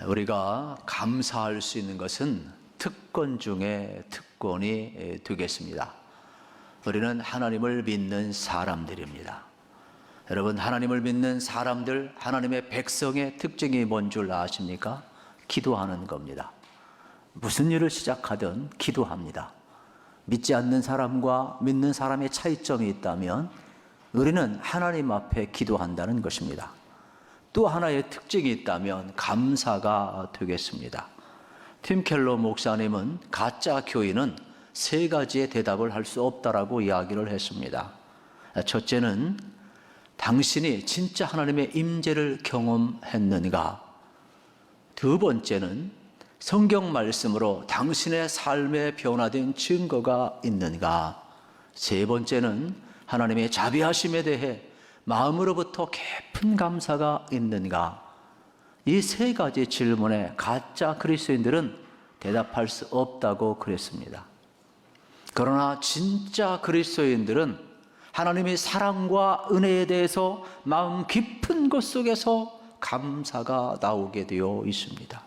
우리가 감사할 수 있는 것은 특권 중에 특권이 되겠습니다. 우리는 하나님을 믿는 사람들입니다. 여러분, 하나님을 믿는 사람들, 하나님의 백성의 특징이 뭔 줄 아십니까? 기도하는 겁니다. 무슨 일을 시작하든 기도합니다. 믿지 않는 사람과 믿는 사람의 차이점이 있다면 우리는 하나님 앞에 기도한다는 것입니다. 또 하나의 특징이 있다면 감사가 되겠습니다. 팀 켈러 목사님은 가짜 교인은 세 가지의 대답을 할 수 없다라고 이야기를 했습니다. 첫째는 당신이 진짜 하나님의 임재를 경험했는가? 두 번째는 성경 말씀으로 당신의 삶에 변화된 증거가 있는가? 세 번째는 하나님의 자비하심에 대해 마음으로부터 깊은 감사가 있는가? 이 세 가지 질문에 가짜 그리스도인들은 대답할 수 없다고 그랬습니다. 그러나 진짜 그리스도인들은 하나님의 사랑과 은혜에 대해서 마음 깊은 곳 속에서 감사가 나오게 되어 있습니다.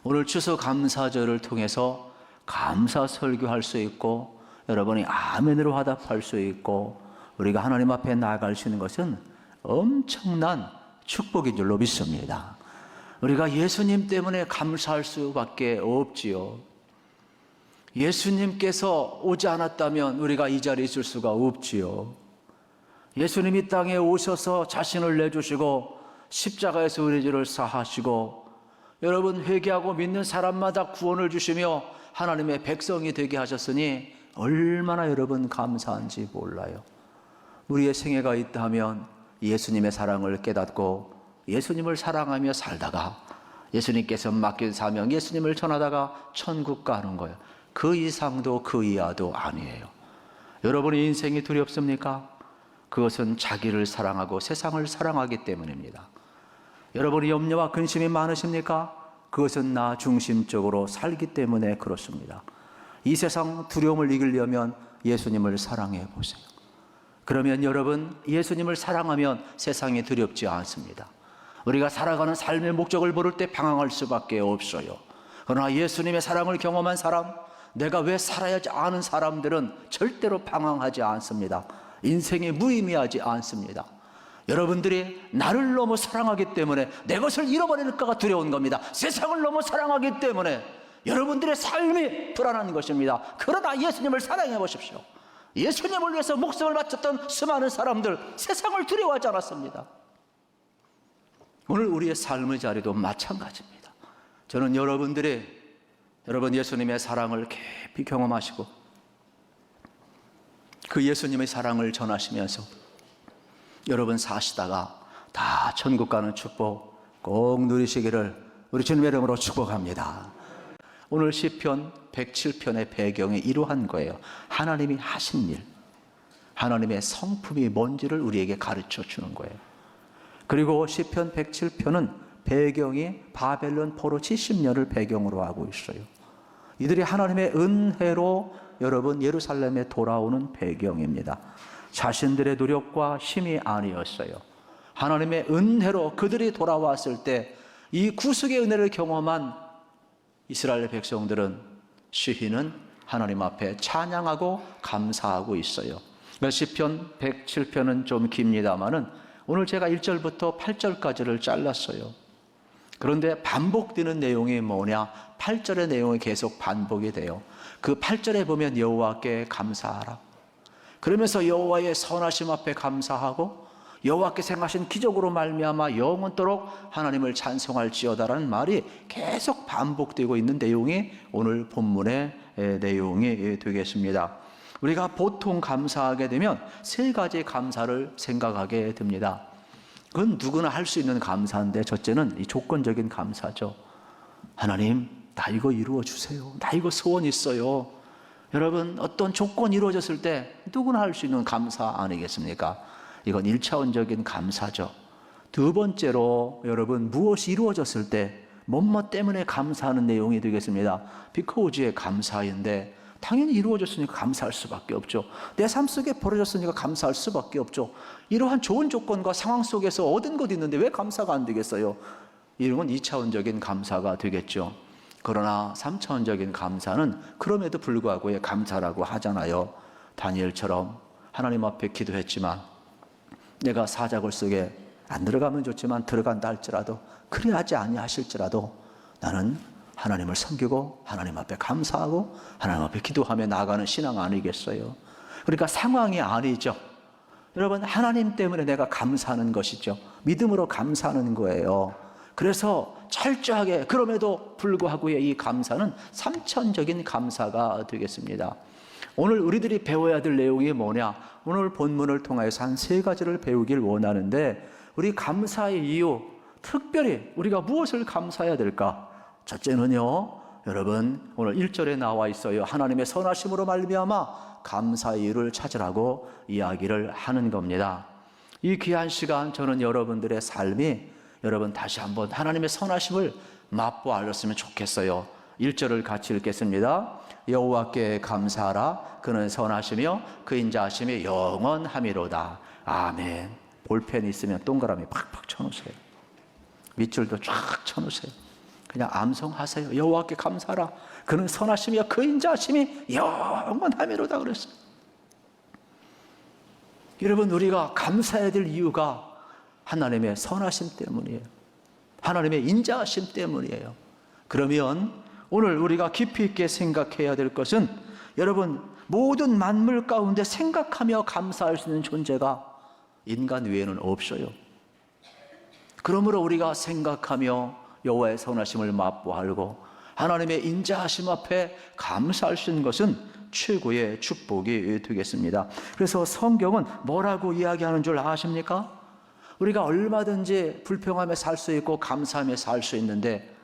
오늘 추수감사절을 통해서 감사 설교할 수 있고 여러분이 아멘으로 화답할 수 있고 우리가 하나님 앞에 나아갈 수 있는 것은 엄청난 축복인 줄로 믿습니다. 우리가 예수님 때문에 감사할 수밖에 없지요. 예수님께서 오지 않았다면 우리가 이 자리에 있을 수가 없지요. 예수님이 땅에 오셔서 자신을 내주시고 십자가에서 우리 죄를 사하시고 여러분 회개하고 믿는 사람마다 구원을 주시며 하나님의 백성이 되게 하셨으니 얼마나 여러분 감사한지 몰라요. 우리의 생애가 있다면 예수님의 사랑을 깨닫고 예수님을 사랑하며 살다가 예수님께서 맡긴 사명 예수님을 전하다가 천국 가는 거예요. 그 이상도 그 이하도 아니에요. 여러분의 인생이 두렵습니까? 그것은 자기를 사랑하고 세상을 사랑하기 때문입니다. 여러분이 염려와 근심이 많으십니까? 그것은 나 중심적으로 살기 때문에 그렇습니다. 이 세상 두려움을 이기려면 예수님을 사랑해 보세요. 그러면 여러분 예수님을 사랑하면 세상이 두렵지 않습니다. 우리가 살아가는 삶의 목적을 모를 때 방황할 수밖에 없어요. 그러나 예수님의 사랑을 경험한 사람, 내가 왜 살아야지 아는 사람들은 절대로 방황하지 않습니다. 인생이 무의미하지 않습니다. 여러분들이 나를 너무 사랑하기 때문에 내 것을 잃어버릴까가 두려운 겁니다. 세상을 너무 사랑하기 때문에 여러분들의 삶이 불안한 것입니다. 그러나 예수님을 사랑해 보십시오. 예수님을 위해서 목숨을 바쳤던 수많은 사람들 세상을 두려워하지 않았습니다. 오늘 우리의 삶의 자리도 마찬가지입니다. 저는 여러분 예수님의 사랑을 깊이 경험하시고 그 예수님의 사랑을 전하시면서 여러분 사시다가 다 천국 가는 축복 꼭 누리시기를 우리 주님의 이름으로 축복합니다. 오늘 시편 107편의 배경이 이러한 거예요. 하나님이 하신 일, 하나님의 성품이 뭔지를 우리에게 가르쳐 주는 거예요. 그리고 시편 107편은 배경이 바벨론 포로 70년을 배경으로 하고 있어요. 이들이 하나님의 은혜로 여러분 예루살렘에 돌아오는 배경입니다. 자신들의 노력과 힘이 아니었어요. 하나님의 은혜로 그들이 돌아왔을 때 이 구속의 은혜를 경험한 이스라엘 백성들은 시인은 하나님 앞에 찬양하고 감사하고 있어요. 시편 107편은 좀 깁니다만은 오늘 제가 1절부터 8절까지를 잘랐어요. 그런데 반복되는 내용이 뭐냐? 8절의 내용이 계속 반복이 돼요. 그 8절에 보면 여호와께 감사하라. 그러면서 여호와의 선하심 앞에 감사하고 여호와께서 행하신 기적으로 말미암아 영원토록 하나님을 찬송할지어다라는 말이 계속 반복되고 있는 내용이 오늘 본문의 내용이 되겠습니다. 우리가 보통 감사하게 되면 세 가지 감사를 생각하게 됩니다. 그건 누구나 할 수 있는 감사인데 첫째는 이 조건적인 감사죠. 하나님, 나 이거 이루어 주세요. 나 이거 소원 있어요. 여러분, 어떤 조건이 이루어졌을 때 누구나 할 수 있는 감사 아니겠습니까? 이건 1차원적인 감사죠. 두 번째로 여러분 무엇이 이루어졌을 때 뭐뭐 때문에 감사하는 내용이 되겠습니다. 비코즈의 감사인데 당연히 이루어졌으니까 감사할 수밖에 없죠. 내 삶 속에 벌어졌으니까 감사할 수밖에 없죠. 이러한 좋은 조건과 상황 속에서 얻은 것이 있는데 왜 감사가 안 되겠어요? 이런 건 2차원적인 감사가 되겠죠. 그러나 3차원적인 감사는 그럼에도 불구하고의 감사라고 하잖아요. 다니엘처럼 하나님 앞에 기도했지만 내가 사자굴 속에 안 들어가면 좋지만 들어간다 할지라도 그리하지 아니하실지라도 나는 하나님을 섬기고 하나님 앞에 감사하고 하나님 앞에 기도하며 나아가는 신앙 아니겠어요? 그러니까 상황이 아니죠. 여러분, 하나님 때문에 내가 감사하는 것이죠. 믿음으로 감사하는 거예요. 그래서 철저하게 그럼에도 불구하고의 이 감사는 삼천적인 감사가 되겠습니다. 오늘 우리들이 배워야 될 내용이 뭐냐? 오늘 본문을 통해서 한 3가지를 배우길 원하는데, 우리 감사의 이유, 특별히 우리가 무엇을 감사해야 될까? 첫째는요, 여러분 오늘 1절에 나와 있어요. 하나님의 선하심으로 말미암아 감사의 이유를 찾으라고 이야기를 하는 겁니다. 이 귀한 시간 저는 여러분들의 삶이 여러분 다시 한번 하나님의 선하심을 맛보았으면 좋겠어요. 1절을 같이 읽겠습니다. 여호와께 감사하라. 그는 선하시며 그 인자하심이 영원하미로다. 아멘. 볼펜 있으면 동그라미 팍팍 쳐놓으세요. 밑줄도 쫙 쳐놓으세요. 그냥 암송하세요. 여호와께 감사하라. 그는 선하시며 그 인자하심이 영원하미로다 그랬어요. 여러분, 우리가 감사해야 될 이유가 하나님의 선하심 때문이에요. 하나님의 인자하심 때문이에요. 그러면 오늘 우리가 깊이 있게 생각해야 될 것은, 여러분 모든 만물 가운데 생각하며 감사할 수 있는 존재가 인간 외에는 없어요. 그러므로 우리가 생각하며 여호와의 선하심을 맛보알고 하나님의 인자하심 앞에 감사할 수 있는 것은 최고의 축복이 되겠습니다. 그래서 성경은 뭐라고 이야기하는 줄 아십니까? 우리가 얼마든지 불평하며 살 수 있고 감사하며 살 수 있는데,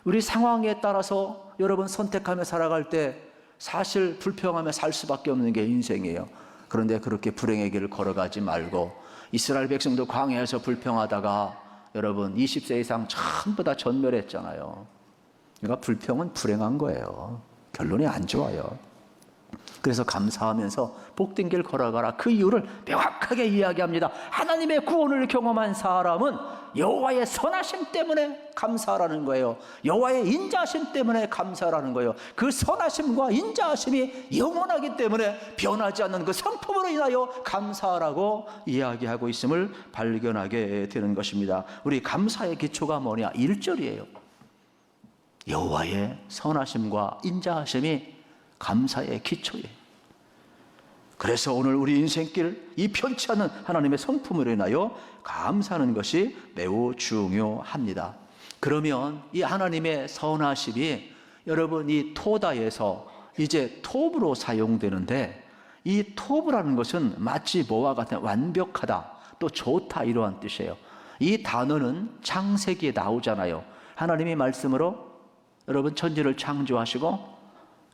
우리 상황에 따라서 여러분 선택하며 살아갈 때 사실 불평하며 살 수밖에 없는 게 인생이에요. 그런데 그렇게 불행의 길을 걸어가지 말고, 이스라엘 백성도 광야에서 불평하다가 여러분 20세 이상 전부 다 전멸했잖아요. 그러니까 불평은 불행한 거예요. 결론이 안 좋아요. 그래서 감사하면서 복된 길 걸어가라. 그 이유를 명확하게 이야기합니다. 하나님의 구원을 경험한 사람은 여호와의 선하심 때문에 감사하라는 거예요. 여호와의 인자하심 때문에 감사하라는 거예요. 그 선하심과 인자하심이 영원하기 때문에 변하지 않는 그 성품으로 인하여 감사하라고 이야기하고 있음을 발견하게 되는 것입니다. 우리 감사의 기초가 뭐냐? 1절이에요. 여호와의 선하심과 인자하심이 감사의 기초예요. 그래서 오늘 우리 인생길 이 편치 않은 하나님의 성품으로 인하여 감사하는 것이 매우 중요합니다. 그러면 이 하나님의 선하심이 여러분 이 토다에서 이제 톱으로 사용되는데, 이 톱이라는 것은 마치 뭐와 같은 완벽하다, 또 좋다, 이러한 뜻이에요. 이 단어는 창세기에 나오잖아요. 하나님이 말씀으로 여러분 천지를 창조하시고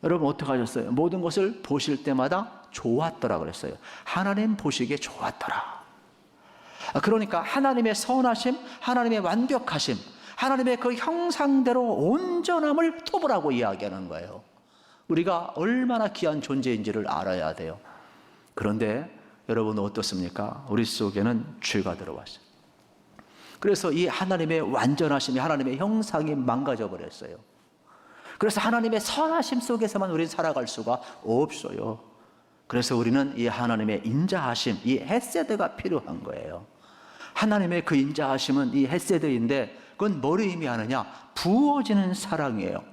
여러분 어떻게 하셨어요? 모든 것을 보실 때마다 좋았더라 그랬어요. 하나님 보시기에 좋았더라. 그러니까 하나님의 선하심, 하나님의 완벽하심, 하나님의 그 형상대로 온전함을 톱으라고 이야기하는 거예요. 우리가 얼마나 귀한 존재인지를 알아야 돼요. 그런데 여러분 어떻습니까? 우리 속에는 죄가 들어왔어요. 그래서 이 하나님의 완전하심이, 하나님의 형상이 망가져 버렸어요. 그래서 하나님의 선하심 속에서만 우리는 살아갈 수가 없어요. 그래서 우리는 이 하나님의 인자하심, 이 헤세드가 필요한 거예요. 하나님의 그 인자하심은 이 헤세드인데, 그건 뭐를 의미하느냐? 부어지는 사랑이에요.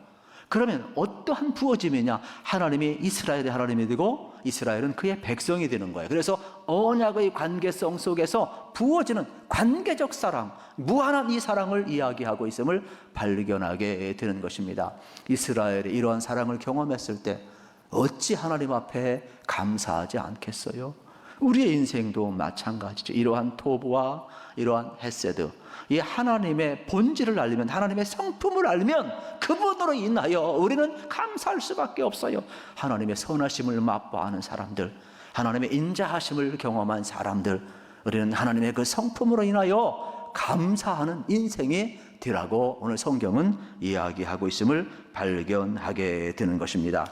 그러면 어떠한 부어짐이냐? 하나님이 이스라엘의 하나님이 되고 이스라엘은 그의 백성이 되는 거예요. 그래서 언약의 관계성 속에서 부어지는 관계적 사랑, 무한한 이 사랑을 이야기하고 있음을 발견하게 되는 것입니다. 이스라엘이 이러한 사랑을 경험했을 때 어찌 하나님 앞에 감사하지 않겠어요? 우리의 인생도 마찬가지죠. 이러한 토부와 이러한 헤세드, 이 하나님의 본질을 알면, 하나님의 성품을 알면 그분으로 인하여 우리는 감사할 수밖에 없어요. 하나님의 선하심을 맛보아는 사람들, 하나님의 인자하심을 경험한 사람들, 우리는 하나님의 그 성품으로 인하여 감사하는 인생이 되라고 오늘 성경은 이야기하고 있음을 발견하게 되는 것입니다.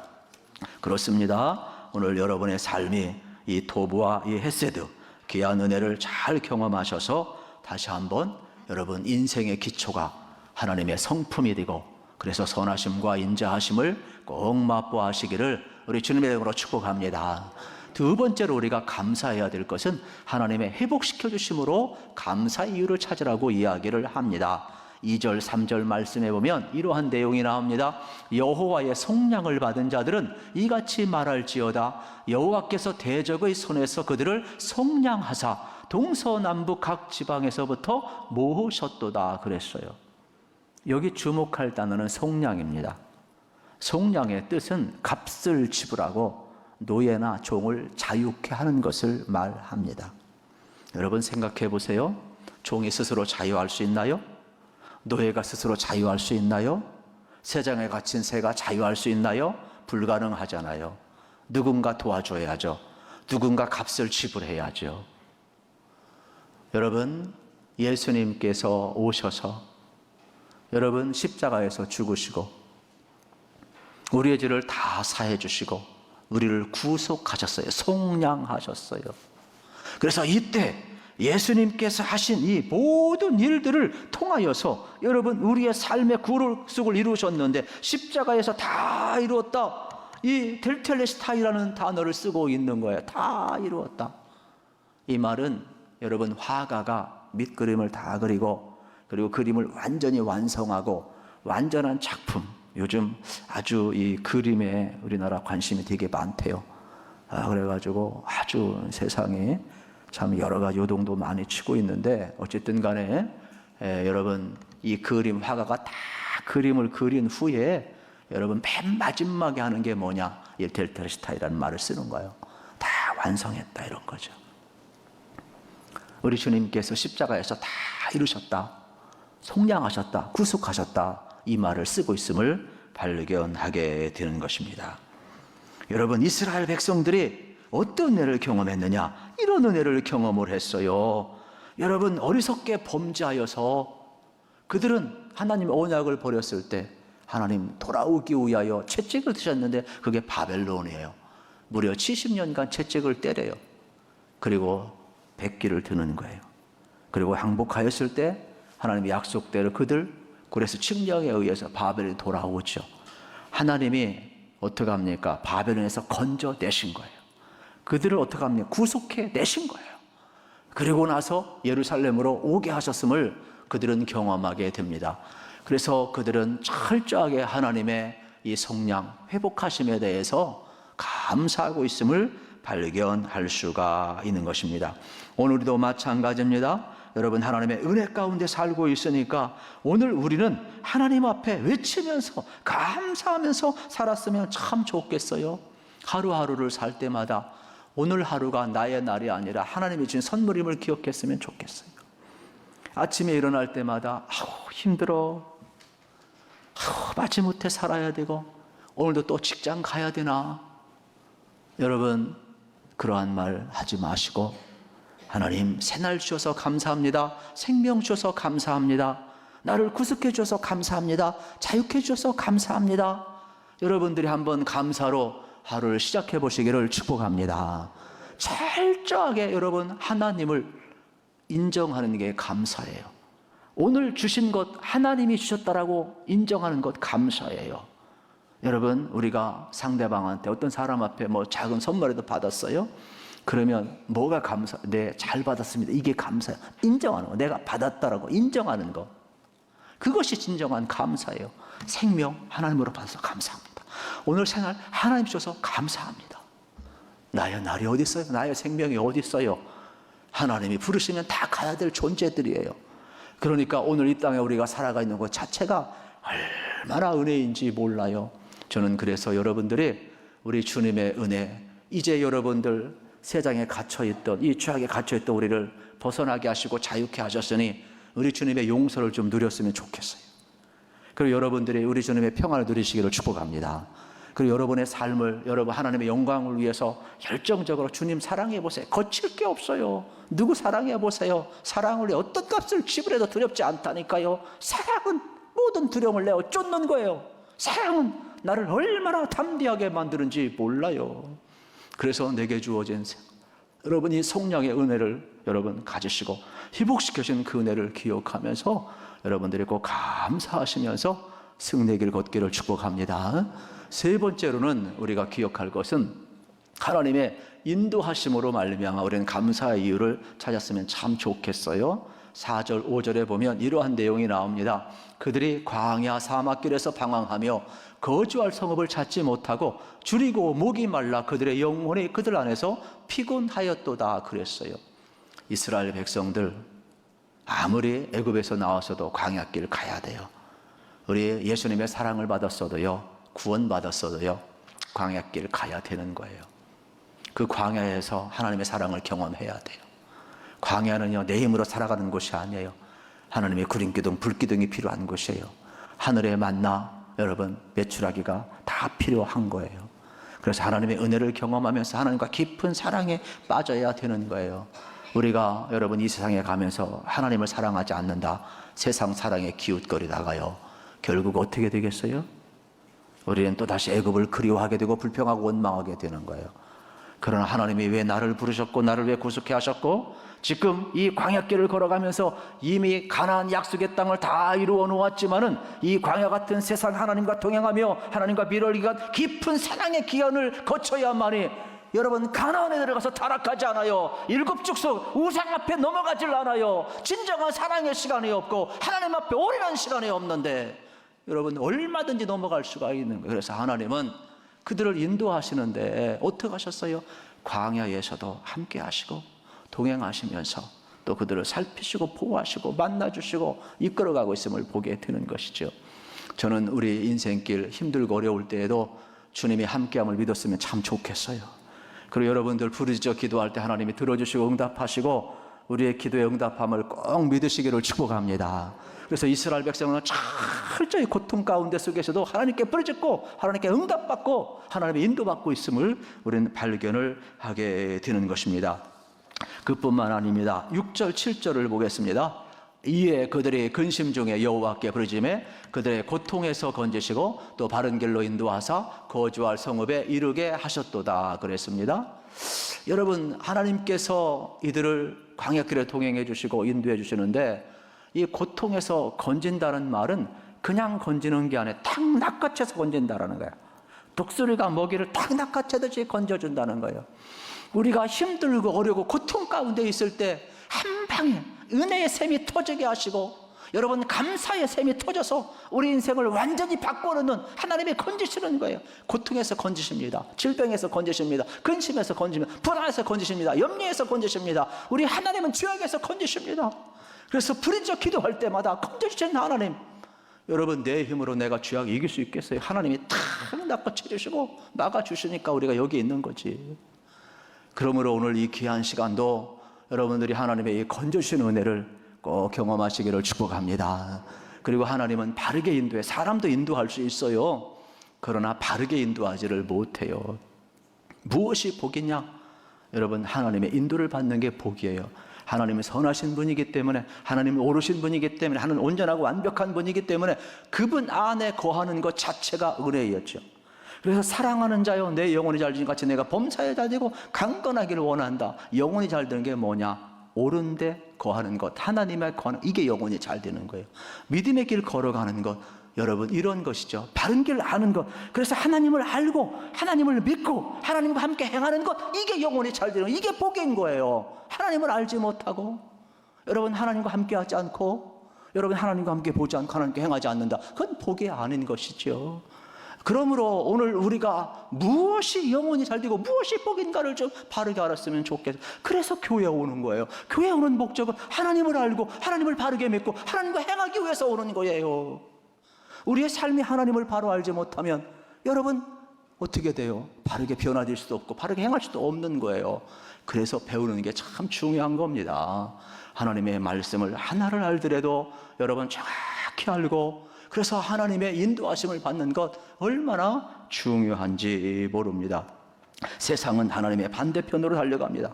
그렇습니다. 오늘 여러분의 삶이 이 토부와 이 헤세드, 귀한 은혜를 잘 경험하셔서 다시 한번 여러분 인생의 기초가 하나님의 성품이 되고, 그래서 선하심과 인자하심을 꼭 맛보아하시기를 우리 주님의 이름으로 축복합니다. 두 번째로 우리가 감사해야 될 것은 하나님의 회복시켜 주심으로 감사의 이유를 찾으라고 이야기를 합니다. 2절 3절 말씀에 보면 이러한 내용이 나옵니다. 여호와의 속량을 받은 자들은 이같이 말할지어다. 여호와께서 대적의 손에서 그들을 속량하사 동서남북 각 지방에서부터 모으셨도다 그랬어요. 여기 주목할 단어는 속량입니다. 속량의 뜻은 값을 지불하고 노예나 종을 자유케 하는 것을 말합니다. 여러분 생각해 보세요. 종이 스스로 자유할 수 있나요? 노예가 스스로 자유할 수 있나요? 세상에 갇힌 새가 자유할 수 있나요? 불가능하잖아요. 누군가 도와줘야죠. 누군가 값을 지불해야죠. 여러분, 예수님께서 오셔서 여러분 십자가에서 죽으시고 우리의 죄를 다 사해 주시고 우리를 구속하셨어요. 속량하셨어요. 그래서 이때 예수님께서 하신 이 모든 일들을 통하여서 여러분 우리의 삶의 구속을 이루셨는데 십자가에서 다 이루었다. 이 텔텔레스타이라는 단어를 쓰고 있는 거예요. 다 이루었다. 이 말은 여러분 화가가 밑그림을 다 그리고 그리고 그림을 완전히 완성하고 완전한 작품. 요즘 아주 이 그림에 우리나라 관심이 되게 많대요. 그래가지고 아주 세상에 참 여러 가지 요동도 많이 치고 있는데 어쨌든 간에 여러분 이 그림 화가가 다 그림을 그린 후에 여러분 맨 마지막에 하는 게 뭐냐? 이 텔텔레스타이라는 말을 쓰는 거예요. 다 완성했다 이런 거죠. 우리 주님께서 십자가에서 다 이루셨다, 속량하셨다, 구속하셨다 이 말을 쓰고 있음을 발견하게 되는 것입니다. 여러분 이스라엘 백성들이 어떤 은혜를 경험했느냐? 이런 은혜를 경험을 했어요. 여러분 어리석게 범죄하여서 그들은 하나님의 언약을 버렸을 때 하나님 돌아오기 위하여 채찍을 드셨는데 그게 바벨론이에요. 무려 70년간 채찍을 때려요. 그리고 백기를 드는 거예요. 그리고 항복하였을 때 하나님의 약속대로 그들 그래서 칙령에 의해서 바벨이 돌아오죠. 하나님이 어떻게 합니까? 바벨론에서 건져내신 거예요. 그들을 어떻게 합니까? 구속해 내신 거예요. 그리고 나서 예루살렘으로 오게 하셨음을 그들은 경험하게 됩니다. 그래서 그들은 철저하게 하나님의 이 속량, 회복하심에 대해서 감사하고 있음을 발견할 수가 있는 것입니다. 오늘도 마찬가지입니다. 여러분 하나님의 은혜 가운데 살고 있으니까 오늘 우리는 하나님 앞에 외치면서 감사하면서 살았으면 참 좋겠어요. 하루하루를 살 때마다 오늘 하루가 나의 날이 아니라 하나님이 주신 선물임을 기억했으면 좋겠어요. 아침에 일어날 때마다 힘들어, 마지못해 살아야 되고 오늘도 또 직장 가야 되나. 여러분 그러한 말 하지 마시고 하나님 새날 주셔서 감사합니다. 생명 주셔서 감사합니다. 나를 구속해 주셔서 감사합니다. 자유케 주셔서 감사합니다. 여러분들이 한번 감사로 하루를 시작해 보시기를 축복합니다. 철저하게 여러분 하나님을 인정하는 게 감사예요. 오늘 주신 것 하나님이 주셨다라고 인정하는 것 감사예요. 여러분 우리가 상대방한테 어떤 사람 앞에 뭐 작은 선물이라도 받았어요? 그러면 뭐가 감사? 네, 잘 받았습니다. 이게 감사예요. 인정하는 거. 내가 받았다라고 인정하는 거. 그것이 진정한 감사예요. 생명 하나님으로 받아서 감사합니다. 오늘 생활 하나님 주셔서 감사합니다. 나의 날이 어디 있어요? 나의 생명이 어디 있어요? 하나님이 부르시면 다 가야 될 존재들이에요. 그러니까 오늘 이 땅에 우리가 살아가 있는 것 자체가 얼마나 은혜인지 몰라요. 저는 그래서 여러분들이 우리 주님의 은혜, 이제 여러분들 세상에 갇혀있던 이 죄악에 갇혀있던 우리를 벗어나게 하시고 자유케 하셨으니 우리 주님의 용서를 좀 누렸으면 좋겠어요. 그리고 여러분들이 우리 주님의 평안을 누리시기를 축복합니다. 그리고 여러분의 삶을 여러분 하나님의 영광을 위해서 열정적으로 주님 사랑해 보세요. 거칠 게 없어요. 누구 사랑해 보세요. 사랑을 위해 어떤 값을 지불해도 두렵지 않다니까요. 사랑은 모든 두려움을 내어 쫓는 거예요. 사랑은 나를 얼마나 담대하게 만드는지 몰라요. 그래서 내게 주어진 여러분이 속량의 은혜를 여러분 가지시고 회복시켜주신 그 은혜를 기억하면서 여러분들이 꼭 감사하시면서 승리의 길 걷기를 축복합니다. 세 번째로는 우리가 기억할 것은 하나님의 인도하심으로 말미암아 우리는 감사의 이유를 찾았으면 참 좋겠어요. 4절 5절에 보면 이러한 내용이 나옵니다. 그들이 광야 사막길에서 방황하며 거주할 성읍을 찾지 못하고 줄이고 목이 말라 그들의 영혼이 그들 안에서 피곤하였도다 그랬어요. 이스라엘 백성들 아무리 애굽에서 나와서도 광야길 가야 돼요. 우리 예수님의 사랑을 받았어도요, 구원받았어도요, 광야길 가야 되는 거예요. 그 광야에서 하나님의 사랑을 경험해야 돼요. 광야는요, 내 힘으로 살아가는 곳이 아니에요. 하나님의 구름기둥, 불기둥이 필요한 곳이에요. 하늘의 만나, 여러분, 메추라기가 다 필요한 거예요. 그래서 하나님의 은혜를 경험하면서 하나님과 깊은 사랑에 빠져야 되는 거예요. 우리가 여러분 이 세상에 가면서 하나님을 사랑하지 않는다, 세상 사랑에 기웃거리다가요, 결국 어떻게 되겠어요? 우리는 또다시 애굽을 그리워하게 되고 불평하고 원망하게 되는 거예요. 그러나 하나님이 왜 나를 부르셨고 나를 왜 구속해 하셨고 지금 이 광야길을 걸어가면서 이미 가나안 약속의 땅을 다 이루어 놓았지만은 이 광야 같은 세상 하나님과 동행하며 하나님과 미래를 깊은 사랑의 기한을 거쳐야만이 여러분 가나안에 들어가서 타락하지 않아요. 일곱 축석 우상 앞에 넘어가질 않아요. 진정한 사랑의 시간이 없고 하나님 앞에 올인한 시간이 없는데 여러분 얼마든지 넘어갈 수가 있는 거예요. 그래서 하나님은 그들을 인도하시는데 어떻게 하셨어요? 광야에서도 함께 하시고 동행하시면서 또 그들을 살피시고 보호하시고 만나주시고 이끌어가고 있음을 보게 되는 것이죠. 저는 우리 인생길 힘들고 어려울 때에도 주님이 함께함을 믿었으면 참 좋겠어요. 그리고 여러분들 부르짖어 기도할 때 하나님이 들어주시고 응답하시고 우리의 기도의 응답함을 꼭 믿으시기를 축복합니다. 그래서 이스라엘 백성은 철저히 고통 가운데 속에서도 하나님께 부르짖고 하나님께 응답받고 하나님의 인도받고 있음을 우리는 발견을 하게 되는 것입니다. 그뿐만 아닙니다. 6절 7절을 보겠습니다. 이에 그들이 근심 중에 여호와께 부르짖매 그들의 고통에서 건지시고 또 바른 길로 인도하사 거주할 성읍에 이르게 하셨도다 그랬습니다. 여러분 하나님께서 이들을 광야길에 동행해 주시고 인도해 주시는데 이 고통에서 건진다는 말은 그냥 건지는 게 아니라 탁 낚아채서 건진다는 거예요. 독수리가 먹이를 탁 낚아채듯이 건져준다는 거예요. 우리가 힘들고 어려고 고통 가운데 있을 때 한 방에 은혜의 샘이 터지게 하시고 여러분 감사의 샘이 터져서 우리 인생을 완전히 바꿔놓는 하나님이 건지시는 거예요. 고통에서 건지십니다. 질병에서 건지십니다. 근심에서 건지십니다. 불안해서 건지십니다. 염려에서 건지십니다. 우리 하나님은 죄악에서 건지십니다. 그래서 부르짖어 기도할 때마다 건져주시는 하나님, 여러분 내 힘으로 내가 죄악 이길 수 있겠어요? 하나님이 탁 낚아채주시고 막아주시니까 우리가 여기 있는 거지. 그러므로 오늘 이 귀한 시간도 여러분들이 하나님의 이 건져주시는 은혜를 꼭 경험하시기를 축복합니다. 그리고 하나님은 바르게 인도해, 사람도 인도할 수 있어요. 그러나 바르게 인도하지를 못해요. 무엇이 복이냐? 여러분 하나님의 인도를 받는 게 복이에요. 하나님은 선하신 분이기 때문에, 하나님은 오르신 분이기 때문에, 하나님은 온전하고 완벽한 분이기 때문에 그분 안에 거하는 것 자체가 은혜였죠. 그래서 사랑하는 자여 내 영혼이 잘 되는 같이 내가 범사에 잘 되고 강건하기를 원한다. 영혼이 잘 되는 게 뭐냐? 옳은 데 거하는 것, 하나님의 거하는, 이게 영혼이 잘 되는 거예요. 믿음의 길 걸어가는 것, 여러분 이런 것이죠. 바른 길 아는 것. 그래서 하나님을 알고 하나님을 믿고 하나님과 함께 행하는 것, 이게 영혼이 잘 되는, 이게 복인 거예요. 하나님을 알지 못하고 여러분 하나님과 함께 하지 않고 여러분 하나님과 함께 보지 않고 하나님께 행하지 않는다, 그건 복이 아닌 것이죠. 그러므로 오늘 우리가 무엇이 영혼이 잘 되고 무엇이 복인가를 좀 바르게 알았으면 좋겠어요. 그래서 교회에 오는 거예요. 교회에 오는 목적은 하나님을 알고 하나님을 바르게 믿고 하나님과 행하기 위해서 오는 거예요. 우리의 삶이 하나님을 바로 알지 못하면 여러분 어떻게 돼요? 바르게 변화될 수도 없고 바르게 행할 수도 없는 거예요. 그래서 배우는 게 참 중요한 겁니다. 하나님의 말씀을 하나를 알더라도 여러분 정확히 알고 그래서 하나님의 인도하심을 받는 것 얼마나 중요한지 모릅니다. 세상은 하나님의 반대편으로 달려갑니다.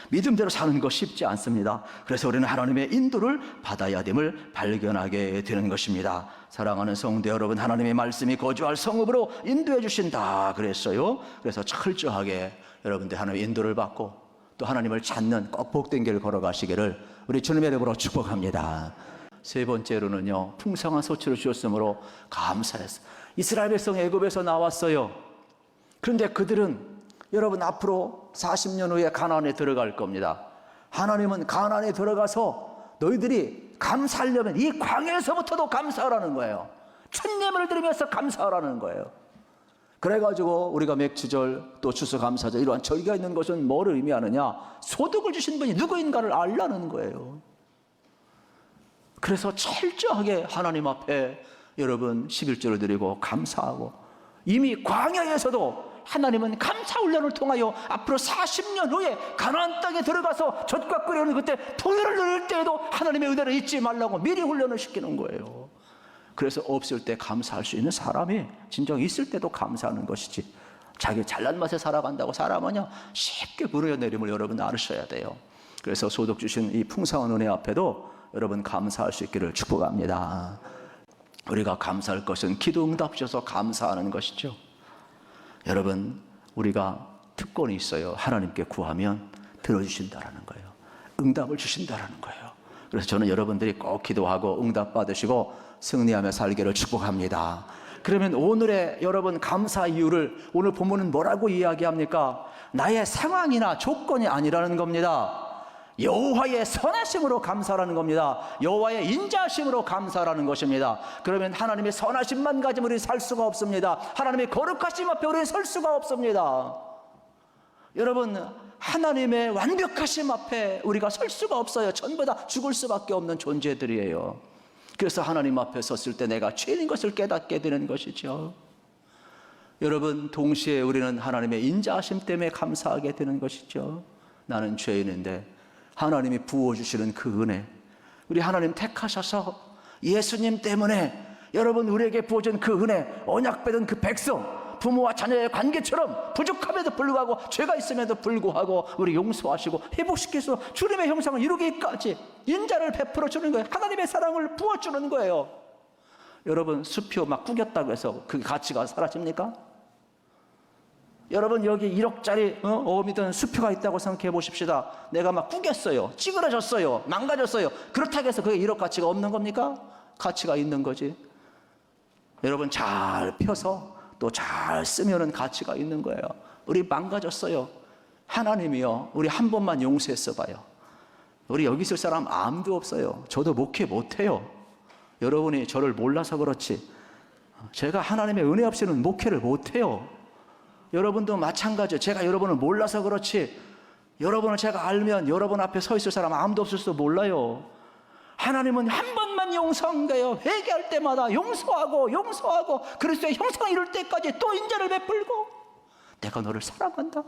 믿음대로 사는 거 쉽지 않습니다. 그래서 우리는 하나님의 인도를 받아야 됨을 발견하게 되는 것입니다. 사랑하는 성도 여러분, 하나님의 말씀이 거주할 성읍으로 인도해 주신다 그랬어요. 그래서 철저하게 여러분들 하나님의 인도를 받고 또 하나님을 찾는 꼭 복된 길을 걸어가시기를 우리 주님의 이름으로 축복합니다. 세 번째로는요, 풍성한 소출을 주셨으므로 감사했어요. 이스라엘 백성 애굽에서 나왔어요. 그런데 그들은 여러분 앞으로 40년 후에 가나안에 들어갈 겁니다. 하나님은 가나안에 들어가서 너희들이 감사하려면 이 광야에서부터도 감사하라는 거예요. 춘예물을 드리면서 감사하라는 거예요. 그래가지고 우리가 맥주절 또 추수감사절 이러한 절기가 있는 것은 뭐를 의미하느냐? 소득을 주신 분이 누구인가를 알라는 거예요. 그래서 철저하게 하나님 앞에 여러분 11조를 드리고 감사하고, 이미 광야에서도 하나님은 감사 훈련을 통하여 앞으로 40년 후에 가나안 땅에 들어가서 젖과 꿀이 흐르는 그때 풍요를 누릴 때에도 하나님의 은혜를 잊지 말라고 미리 훈련을 시키는 거예요. 그래서 없을 때 감사할 수 있는 사람이 진정 있을 때도 감사하는 것이지, 자기 잘난 맛에 살아간다고 사람은요 쉽게 무너져 내림을 여러분 알으셔야 돼요. 그래서 소득 주신 이 풍성한 은혜 앞에도 여러분 감사할 수 있기를 축복합니다. 우리가 감사할 것은 기도 응답 주셔서 감사하는 것이죠. 여러분, 우리가 특권이 있어요. 하나님께 구하면 들어주신다라는 거예요. 응답을 주신다라는 거예요. 그래서 저는 여러분들이 꼭 기도하고 응답 받으시고 승리하며 살기를 축복합니다. 그러면 오늘의 여러분 감사 이유를 오늘 본문은 뭐라고 이야기합니까? 나의 상황이나 조건이 아니라는 겁니다. 여호와의 선하심으로 감사라는 겁니다. 여호와의 인자하심으로 감사라는 것입니다. 그러면 하나님의 선하심만 가지면 우리는 살 수가 없습니다. 하나님의 거룩하심 앞에 우리는 설 수가 없습니다. 여러분, 하나님의 완벽하심 앞에 우리가 설 수가 없어요. 전부 다 죽을 수밖에 없는 존재들이에요. 그래서 하나님 앞에 섰을 때 내가 죄인인 것을 깨닫게 되는 것이죠. 여러분, 동시에 우리는 하나님의 인자하심 때문에 감사하게 되는 것이죠. 나는 죄인인데 하나님이 부어주시는 그 은혜, 우리 하나님 택하셔서 예수님 때문에 여러분 우리에게 부어준 그 은혜, 언약받은 그 백성, 부모와 자녀의 관계처럼 부족함에도 불구하고 죄가 있음에도 불구하고 우리 용서하시고 회복시켜서 주님의 형상을 이루기까지 인자를 베풀어 주는 거예요. 하나님의 사랑을 부어주는 거예요. 여러분, 수표 막 구겼다고 해서 그 가치가 사라집니까? 여러분, 여기 1억짜리 어미든 수표가 있다고 생각해 보십시다. 내가 막 구겼어요, 찌그러졌어요, 망가졌어요. 그렇다고 해서 그게 1억 가치가 없는 겁니까? 가치가 있는 거지. 여러분, 잘 펴서 또 잘 쓰면은 가치가 있는 거예요. 우리 망가졌어요. 하나님이요, 우리 한 번만 용서했어 봐요. 우리 여기 있을 사람 아무도 없어요. 저도 목회 못해요. 여러분이 저를 몰라서 그렇지 제가 하나님의 은혜 없이는 목회를 못해요. 여러분도 마찬가지예요. 제가 여러분을 몰라서 그렇지 여러분을 제가 알면 여러분 앞에 서 있을 사람 아무도 없을지도 몰라요. 하나님은 한 번만 용서한 거예요. 회개할 때마다 용서하고 그리스도의 형상을 이룰 때까지 또 인자를 베풀고, 내가 너를 사랑한다.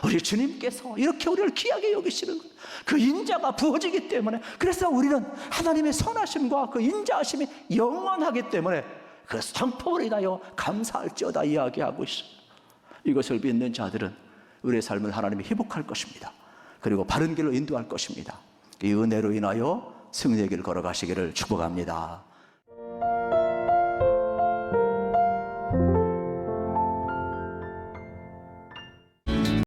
우리 주님께서 이렇게 우리를 귀하게 여기시는 거예요. 그 인자가 부어지기 때문에, 그래서 우리는 하나님의 선하심과 그 인자하심이 영원하기 때문에 그래서 선포를 인하여 감사할지어다 이야기하고 있어요. 이것을 믿는 자들은 우리의 삶을 하나님이 회복할 것입니다. 그리고 바른 길로 인도할 것입니다. 이 은혜로 인하여 승리의 길 걸어가시기를 축복합니다.